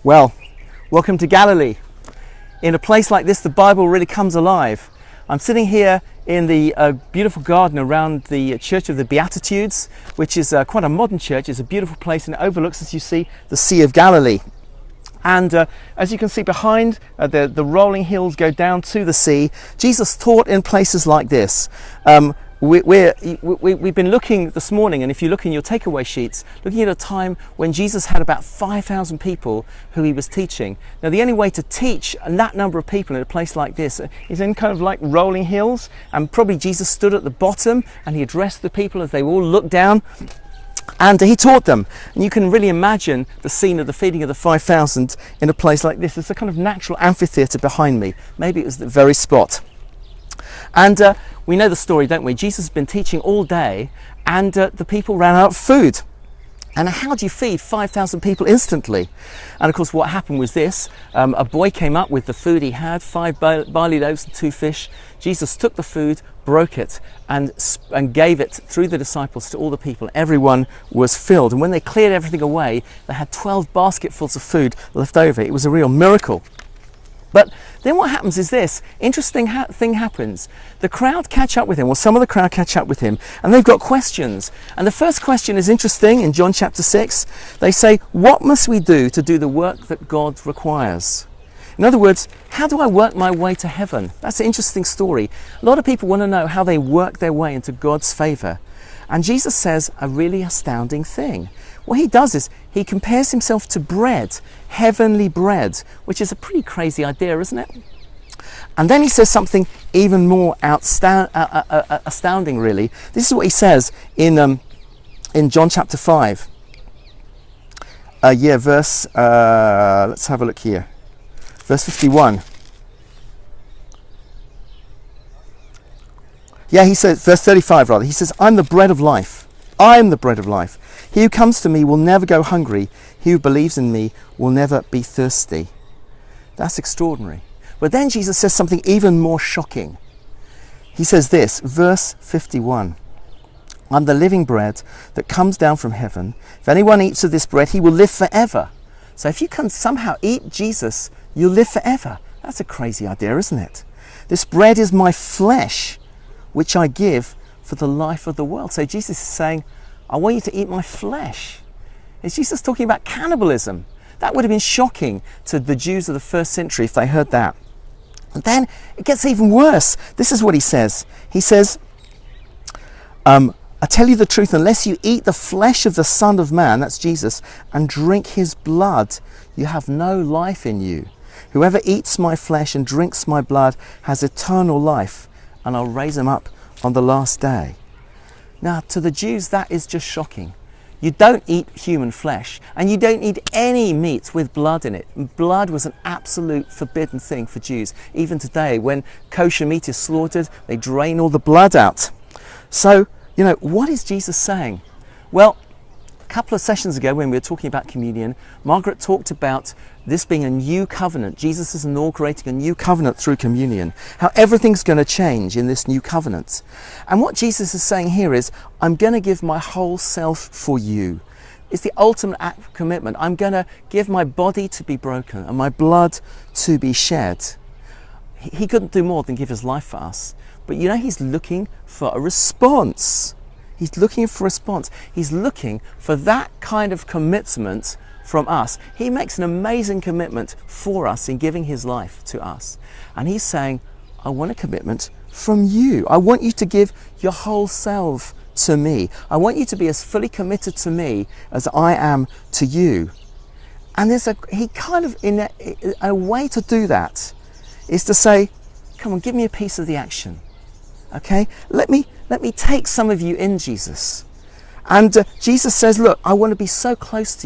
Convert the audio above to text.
Well, welcome to Galilee. In a place like this, the Bible really comes alive. I'm sitting here in the beautiful garden around the Church of the Beatitudes, which is quite a modern church. It's a beautiful place and it overlooks, as you see, the Sea of Galilee. And as you can see behind, the rolling hills go down to the sea. Jesus taught in places like this. We've been looking this morning, and if you look in your takeaway sheets, looking at a time when Jesus had about 5,000 people who he was teaching. Now, the only way to teach that number of people in a place like this is in kind of like rolling hills, and probably Jesus stood at the bottom and he addressed the people as they all looked down, and he taught them. And you can really imagine the scene of the feeding of the 5,000 in a place like this. There's a kind of natural amphitheatre behind me. Maybe it was the very spot. And we know the story, don't we? Jesus has been teaching all day and the people ran out of food. And how do you feed 5,000 people instantly? And of course what happened was this. A boy came up with the food he had, 5 barley loaves and 2 fish. Jesus took the food, broke it and gave it through the disciples to all the people. Everyone was filled. And when they cleared everything away, they had 12 basketfuls of food left over. It was a real miracle. But then what happens is this interesting thing happens. The crowd catch up with him, or some of the crowd catch up with him, and they've got questions. And the first question is interesting in John chapter 6. They say, what must we do to do the work that God requires? In other words, how do I work my way to heaven? That's an interesting story. A lot of people want to know how they work their way into God's favour. And Jesus says a really astounding thing. What he does is he compares himself to bread, heavenly bread, which is a pretty crazy idea, isn't it? And then he says something even more astounding, really. This is what he says in John chapter 5. Let's have a look here. Verse 51. Yeah, he says, verse 35 rather, he says, I'm the bread of life. I am the bread of life. He who comes to me will never go hungry. He who believes in me will never be thirsty. That's extraordinary. But then Jesus says something even more shocking. He says this, verse 51. I'm the living bread that comes down from heaven. If anyone eats of this bread, he will live forever. So if you can somehow eat Jesus, you'll live forever. That's a crazy idea, isn't it? This bread is my flesh, which I give for the life of the world. So Jesus is saying, I want you to eat my flesh. Is Jesus talking about cannibalism? That would have been shocking to the Jews of the first century if they heard that. And then it gets even worse. This is what he says. He says, I tell you the truth, unless you eat the flesh of the Son of Man, that's Jesus, and drink his blood, you have no life in you. Whoever eats my flesh and drinks my blood has eternal life, and I'll raise him up on the last day. Now, to the Jews, that is just shocking. You don't eat human flesh, and you don't eat any meat with blood in it. Blood was an absolute forbidden thing for Jews. Even today, when kosher meat is slaughtered, they drain all the blood out. So, you know, what is Jesus saying? Well, a couple of sessions ago when we were talking about communion, Margaret talked about this being a new covenant. Jesus is inaugurating a new covenant through communion. How everything's going to change in this new covenant. And what Jesus is saying here is, I'm going to give my whole self for you. It's the ultimate act of commitment. I'm going to give my body to be broken and my blood to be shed. He couldn't do more than give his life for us. But you know, he's looking for a response. He's looking for a response. He's looking for that kind of commitment from us. He makes an amazing commitment for us in giving his life to us. And he's saying, I want a commitment from you. I want you to give your whole self to me. I want you to be as fully committed to me as I am to you. And he kind of, in a way to do that, is to say, come on, give me a piece of the action. Okay, let me take some of you in, Jesus. And Jesus says, look, I want to be so close to you.